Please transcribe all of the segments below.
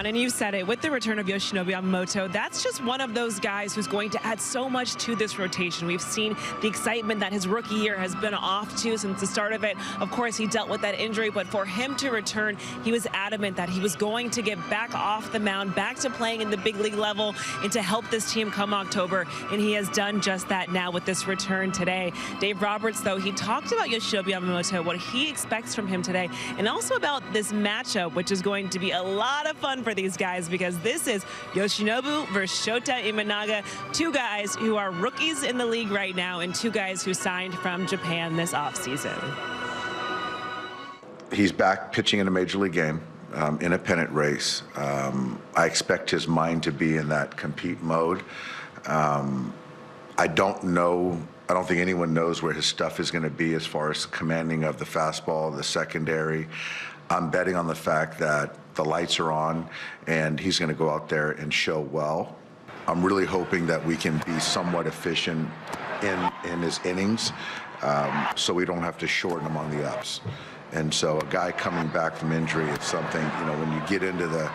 John, and you said it, with the return of Yoshinobu Yamamoto, that's just one of those guys who's going to add so much to this rotation. We've seen the excitement that his rookie year has been off to since the start of it. Of course, he dealt with that injury, but for him to return, he was adamant that he was going to get back off the mound, back to playing in the big league level, and to help this team come October, and he has done just that now with this return today. Dave Roberts, though, he talked about Yoshinobu Yamamoto, what he expects from him today, and also about this matchup, which is going to be a lot of fun for these guys, because this is Yoshinobu versus Shota Imanaga, two guys who are rookies in the league right now and two guys who signed from Japan this offseason. He's back pitching in a major league game, in a pennant race. I expect his mind to be in that compete mode. I don't think anyone knows where his stuff is going to be as far as commanding of the fastball, the secondary. I'm betting on the fact that the lights are on and he's going to go out there and show well. I'm really hoping that we can be somewhat efficient in his innings, so we don't have to shorten him on the ups. And so a guy coming back from injury is something, when you get into the,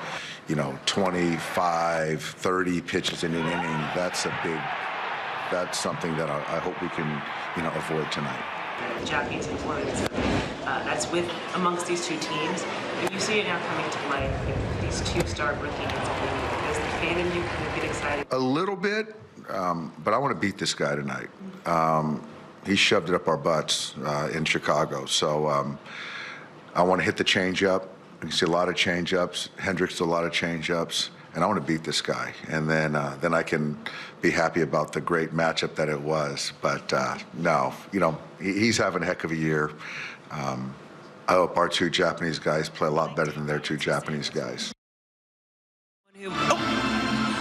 25, 30 pitches in an inning, that's something that I hope we can, avoid tonight. The Japanese influence that's with amongst these two teams, but you see it now coming to life. These two star rookies. Does the fan in you kind of get excited? A little bit, but I want to beat this guy tonight. He shoved it up our butts in Chicago, so I want to hit the changeup. You can see a lot of changeups. Hendricks a lot of changeups. And I want to beat this guy, and then I can be happy about the great matchup that it was. But no, he's having a heck of a year. I hope our two Japanese guys play a lot better than their two Japanese guys.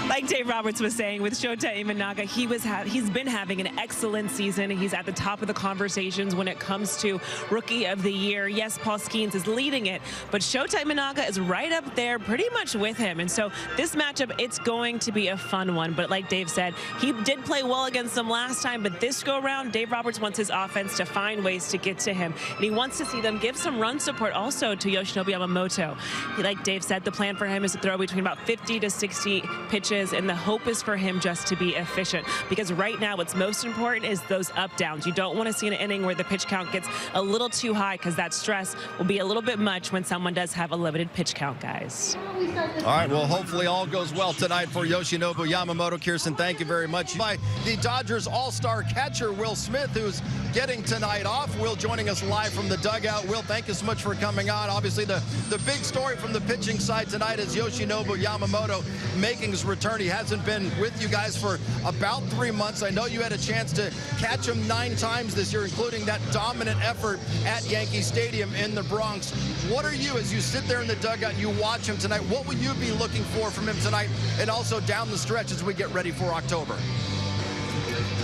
Like Dave Roberts was saying, with Shota Imanaga, he's been having an excellent season. He's at the top of the conversations when it comes to Rookie of the Year. Yes, Paul Skeens is leading it, but Shota Imanaga is right up there pretty much with him. And so this matchup, it's going to be a fun one. But like Dave said, he did play well against them last time, but this go around, Dave Roberts wants his offense to find ways to get to him. And he wants to see them give some run support also to Yoshinobu Yamamoto. Like Dave said, the plan for him is to throw between about 50 to 60 pitches, and the hope is for him just to be efficient, because right now what's most important is those up downs. You don't want to see an inning where the pitch count gets a little too high, because that stress will be a little bit much when someone does have a limited pitch count, guys. All right, well, hopefully all goes well tonight for Yoshinobu Yamamoto. Kirsten, thank you very much. By the Dodgers all-star catcher, Will Smith, who's getting tonight off. Will joining us live from the dugout. Will, thank you so much for coming on. Obviously, the big story from the pitching side tonight is Yoshinobu Yamamoto making his return. He hasn't been with you guys for about 3 months. I know you had a chance to catch him 9 times this year, including that dominant effort at Yankee Stadium in the Bronx. What are you, as you sit there in the dugout, you watch him tonight, what will you be looking for from him tonight, and also down the stretch as we get ready for October?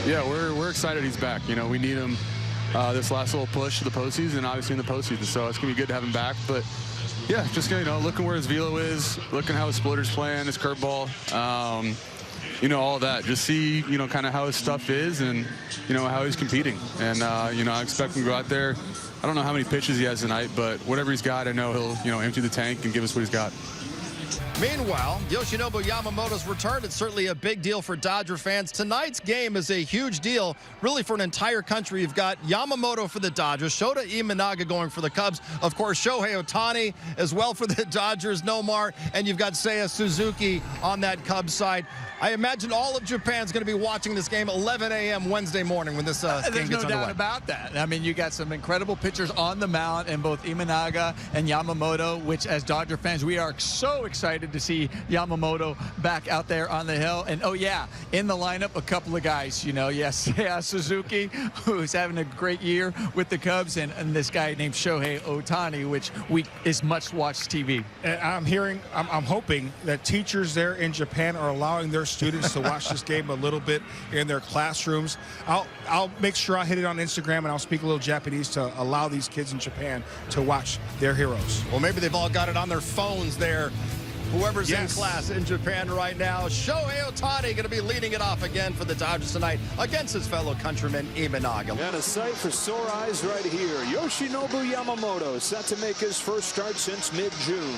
Yeah, we're excited he's back. We need him this last little push to the postseason, obviously in the postseason, so it's going to be good to have him back. But yeah, just looking where his velo is, looking how his splitter's playing, his curveball, all of that. Just see, kind of how his stuff is, and how he's competing. And I expect him to go out there. I don't know how many pitches he has tonight, but whatever he's got, I know he'll empty the tank and give us what he's got. Meanwhile, Yoshinobu Yamamoto's return, it's certainly a big deal for Dodger fans. Tonight's game is a huge deal, really, for an entire country. You've got Yamamoto for the Dodgers, Shota Imanaga going for the Cubs, of course, Shohei Ohtani as well for the Dodgers, Nomar, and you've got Seiya Suzuki on that Cubs side. I imagine all of Japan's going to be watching this game 11 a.m. Wednesday morning when this game gets underway. There's no doubt about that. I mean, you got some incredible pitchers on the mound, and both Imanaga and Yamamoto, which as Dodger fans, we are so excited to see Yamamoto back out there on the hill. And, oh, yeah, in the lineup, a couple of guys, yes, Suzuki, who's having a great year with the Cubs, and this guy named Shohei Ohtani, which is much-watched TV. And I'm hoping that teachers there in Japan are allowing their students to watch this game a little bit in their classrooms. I'll make sure I hit it on Instagram, and I'll speak a little Japanese to allow these kids in Japan to watch their heroes. Well, maybe they've all got it on their phones there. Whoever's in class in Japan right now. Shohei Ohtani going to be leading it off again for the Dodgers tonight against his fellow countryman Imanaga. And a sight for sore eyes right here. Yoshinobu Yamamoto set to make his first start since mid-June.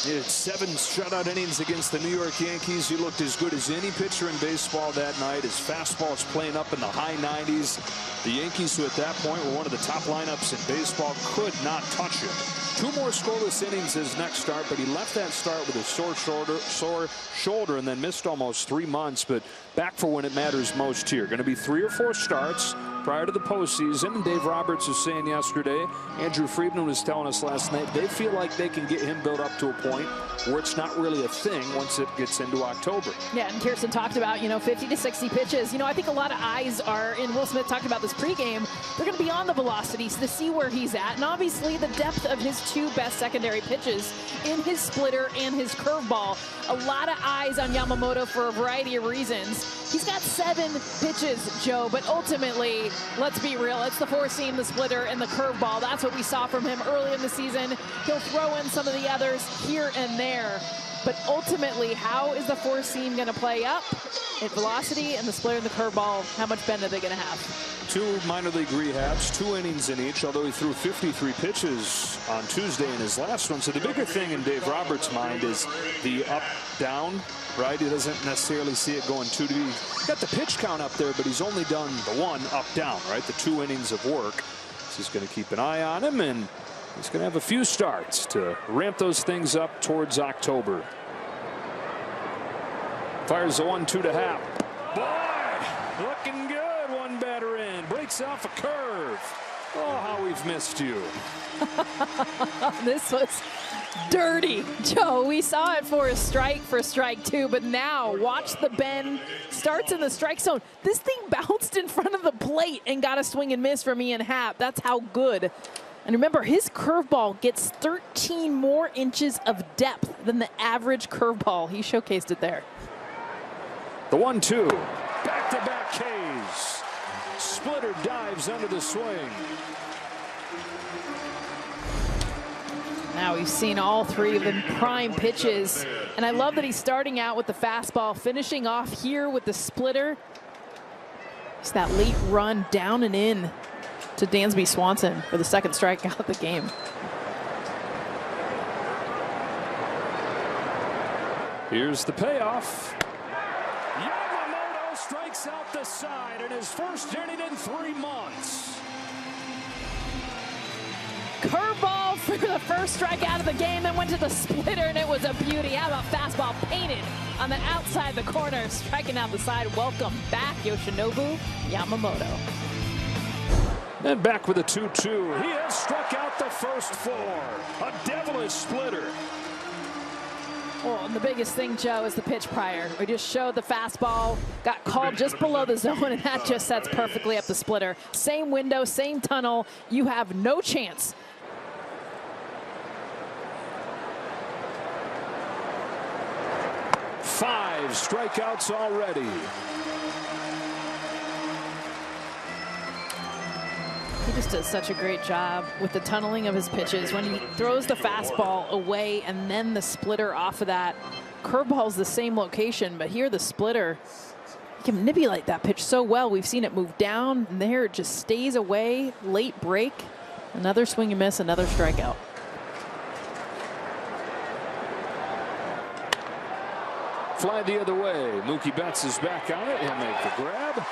He had 7 shutout innings against the New York Yankees. He looked as good as any pitcher in baseball that night. His fastball is playing up in the high 90s. The Yankees, who at that point were one of the top lineups in baseball, could not touch him. 2 more scoreless innings his next start, but he left that start with a sore shoulder and then missed almost 3 months. But back for when it matters most here. Going to be 3 or 4 starts prior to the postseason. And Dave Roberts was saying yesterday, Andrew Friedman was telling us last night, they feel like they can get him built up to a point where it's not really a thing once it gets into October. Yeah, and Kirsten talked about, 50 to 60 pitches. I think a lot of eyes are, and Will Smith talked about this pregame, they're going to be on the velocities to see where he's at. And obviously the depth of his 2 best secondary pitches in his splitter and his curveball. A lot of eyes on Yamamoto for a variety of reasons. He's got 7 pitches, Joe, but ultimately, let's be real, it's the 4-seam, the splitter, and the curveball. That's what we saw from him early in the season. He'll throw in some of the others here and there. But ultimately, how is the 4-seam going to play up? At velocity and the splitter and the curveball, how much bend are they going to have? 2 minor league rehabs, 2 innings in each, although he threw 53 pitches on Tuesday in his last one. So the bigger thing in Dave Roberts' mind is the up-down, right? He doesn't necessarily see it going 2 to be. Got the pitch count up there, but he's only done the 1 up-down, right? The 2 innings of work. So he's going to keep an eye on him, and he's going to have a few starts to ramp those things up towards October. Fires the 1-2 to Happ. Boy, looking good. 1 batter in. Breaks off a curve. Oh, how we've missed you. This was dirty, Joe. We saw it for strike 2, but now watch the bend. Starts in the strike zone. This thing bounced in front of the plate and got a swing and miss from Ian Happ. That's how good. And remember, his curveball gets 13 more inches of depth than the average curveball. He showcased it there. The 1-2. Back-to-back Ks. Splitter dives under the swing. Now we've seen all 3 of them prime pitches. And I love that he's starting out with the fastball, finishing off here with the splitter. It's that late run down and in to Dansby Swanson for the 2nd strikeout of the game. Here's the payoff. Yamamoto strikes out the side in his first inning in 3 months. Curveball for the first strikeout of the game, then went to the splitter, and it was a beauty. How about fastball painted on the outside the corner, striking out the side. Welcome back, Yoshinobu Yamamoto. And back with a 2-2. He has struck out the first 4. A devilish splitter. Well, and the biggest thing, Joe, is the pitch prior. We just showed the fastball, got called just below the zone, and that just sets perfectly up the splitter. Same window, same tunnel. You have no chance. Five strikeouts already. He just does such a great job with the tunneling of his pitches. When he throws the fastball away and then the splitter off of that, curveball's the same location, but here the splitter, he can manipulate that pitch so well. We've seen it move down, and there it just stays away. Late break, another swing and miss, another strikeout. Fly the other way. Mookie Betts is back on it. He'll make the grab.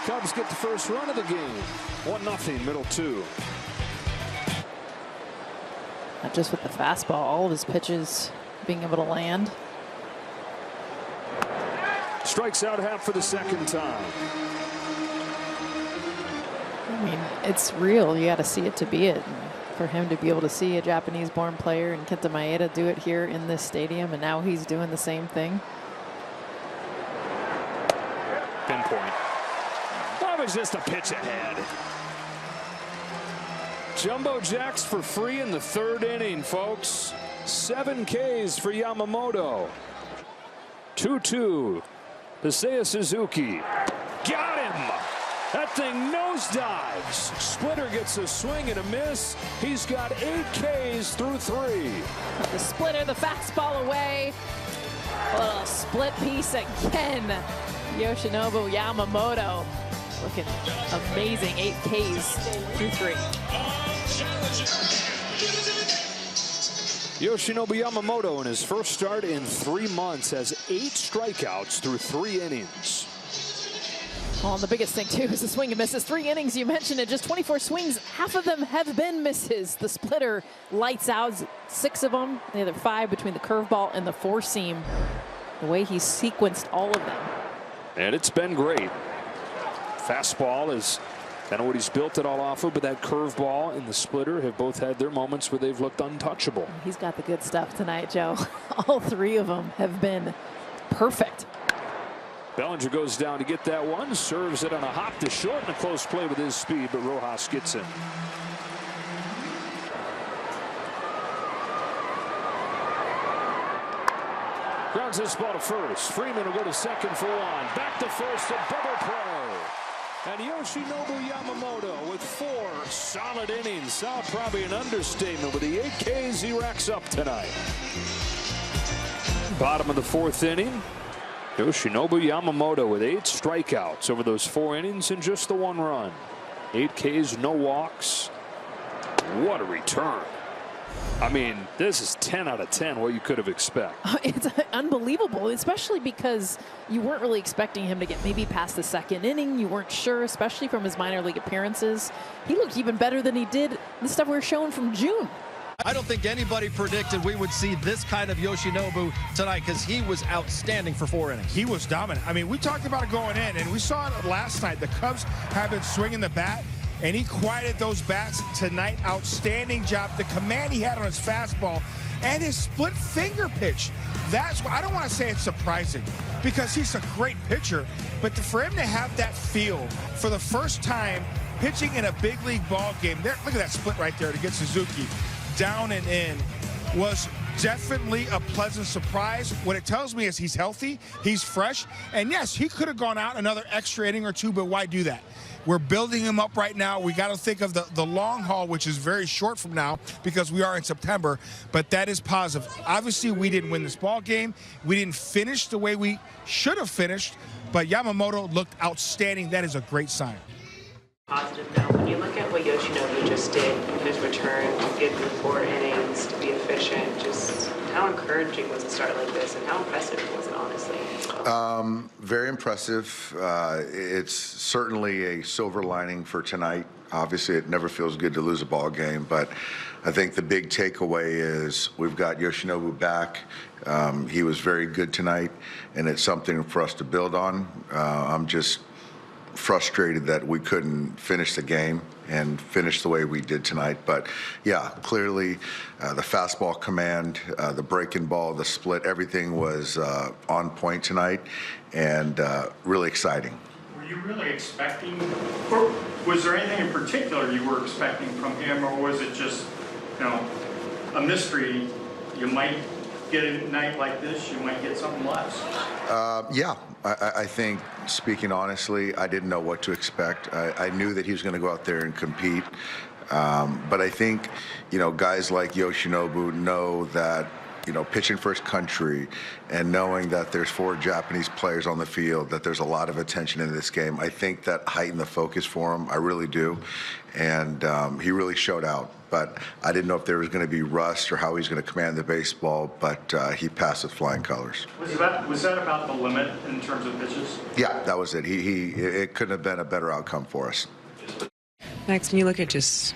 Cubs get the first run of the game. 1-0, middle 2. Not just with the fastball, all of his pitches being able to land. Strikes out Happ for the 2nd time. I mean, it's real. You got to see it to be it. And for him to be able to see a Japanese-born player and Kenta Maeda do it here in this stadium, and now he's doing the same thing. Pinpoint. That was just a pitch ahead. Jumbo jacks for free in the 3rd inning, folks. 7 Ks for Yamamoto. 2-2. Seiya Suzuki. Got him! That thing nosedives. Splitter gets a swing and a miss. He's got 8 Ks through 3. The splitter, the fastball away. A little split piece again. Yoshinobu Yamamoto looking amazing. 8 Ks through 3. Yoshinobu Yamamoto, in his first start in 3 months, has 8 strikeouts through 3 innings. Well, and the biggest thing, too, is the swing and misses. 3 innings, you mentioned it, just 24 swings. Half of them have been misses. The splitter lights out 6 of them, the other 5 between the curveball and the 4-seam. The way he sequenced all of them. And it's been great. Fastball is kind of what he's built it all off of, but that curveball and the splitter have both had their moments where they've looked untouchable. He's got the good stuff tonight, Joe. All 3 of them have been perfect. Bellinger goes down to get that one, serves it on a hop to short, and a close play with his speed, but Rojas gets in. Grounds this ball to first. Freeman will go to second for 1. Back to first, a double play. And Yoshinobu Yamamoto with 4 solid innings. Probably an understatement with the 8 Ks he racks up tonight. Bottom of the 4th inning. Yoshinobu Yamamoto with 8 strikeouts over those 4 innings and just the 1 run. 8 Ks, no walks. What a return. I mean, this is 10 out of 10 what you could have expected. It's unbelievable, especially because you weren't really expecting him to get maybe past the 2nd inning. You weren't sure, especially from his minor league appearances. He looked even better than he did the stuff we were showing from June. I don't think anybody predicted we would see this kind of Yoshinobu tonight, because he was outstanding for 4 innings. He was dominant. I mean, we talked about it going in, and we saw it last night. The Cubs have been swinging the bat, and he quieted those bats tonight. Outstanding job. The command he had on his fastball and his split finger pitch. That's why I don't want to say it's surprising, because he's a great pitcher, but for him to have that feel for the first time pitching in a big league ball game, there, look at that split right there to get Suzuki down and in, was definitely a pleasant surprise. What it tells me is he's healthy, he's fresh, and yes, he could have gone out another extra inning or 2, but why do that? We're building him up right now. We got to think of the long haul, which is very short from now because we are in September, but that is positive. Obviously, we didn't win this ball game. We didn't finish the way we should have finished, but Yamamoto looked outstanding. That is a great sign. Positive note, when you look at what Yoshinobu just did in his return, to get through 4 innings, to be efficient, just how encouraging was a start like this, and how impressive was it, honestly? Very impressive. It's certainly a silver lining for tonight. Obviously, it never feels good to lose a ball game, but I think the big takeaway is we've got Yoshinobu back. He was very good tonight, and it's something for us to build on. I'm just frustrated that we couldn't finish the game and finish the way we did tonight. But yeah, clearly the fastball command, the breaking ball, the split, everything was on point tonight, and really exciting. Were you really expecting, or was there anything in particular you were expecting from him, or was it just, you know, a mystery? You might get a night like this, you might get something less. Yeah, I think, speaking honestly, I didn't know what to expect. I knew that he was going to go out there and compete. But I think, you know, guys like Yoshinobu know that, you know, pitching for his country and knowing that there's 4 Japanese players on the field, that there's a lot of attention in this game. I think that heightened the focus for him. I really do. And he really showed out. But I didn't know if there was going to be rust or how he's going to command the baseball, but he passed with flying colors. Was that about the limit in terms of pitches? Yeah, that was it. It couldn't have been a better outcome for us. Max, when you look at just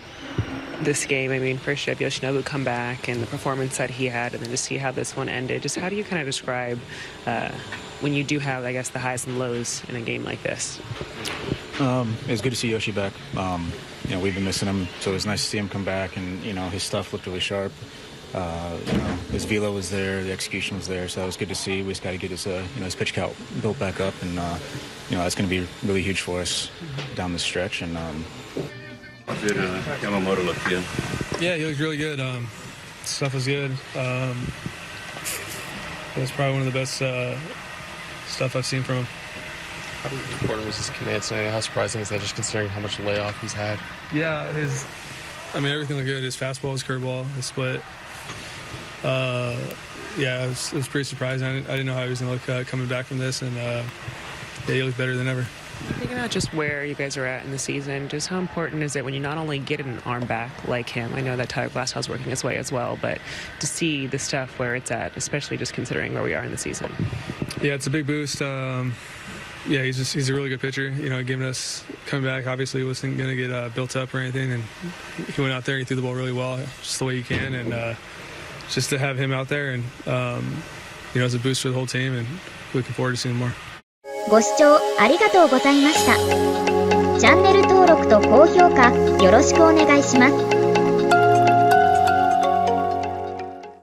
this game, I mean, first you have Yoshinobu come back and the performance that he had, and then to see how this one ended, just how do you kind of describe when you do have, I guess, the highs and lows in a game like this? It's good to see Yoshi back. You know, we've been missing him, so it was nice to see him come back, and, you know, his stuff looked really sharp. You know, his velo was there, the execution was there, so it was good to see. We just got to get his, you know, his pitch count built back up, and, you know, that's going to be really huge for us down the stretch. And how did Yamamoto look to you? Yeah, he looked really good. Stuff was good. That's probably one of the best stuff I've seen from him. How important was his command tonight? How surprising is that, just considering how much layoff he's had? Yeah, everything looked good. His fastball, his curveball, his split. Yeah, it was pretty surprising. I didn't know how he was going to look coming back from this, and yeah, he looked better than ever. Thinking about just where you guys are at in the season, just how important is it when you not only get an arm back like him, I know that Tyler Glasshouse working his way as well, but to see the stuff where it's at, especially just considering where we are in the season? Yeah, it's a big boost. Yeah, he's a really good pitcher. You know, giving us coming back. Obviously, wasn't going to get built up or anything, and he went out there and he threw the ball really well, just the way you can, and just to have him out there and you know, it's a boost for the whole team, and looking forward to seeing more. ご視聴ありがとうございました。チャンネル登録と高評価よろしくお願いします。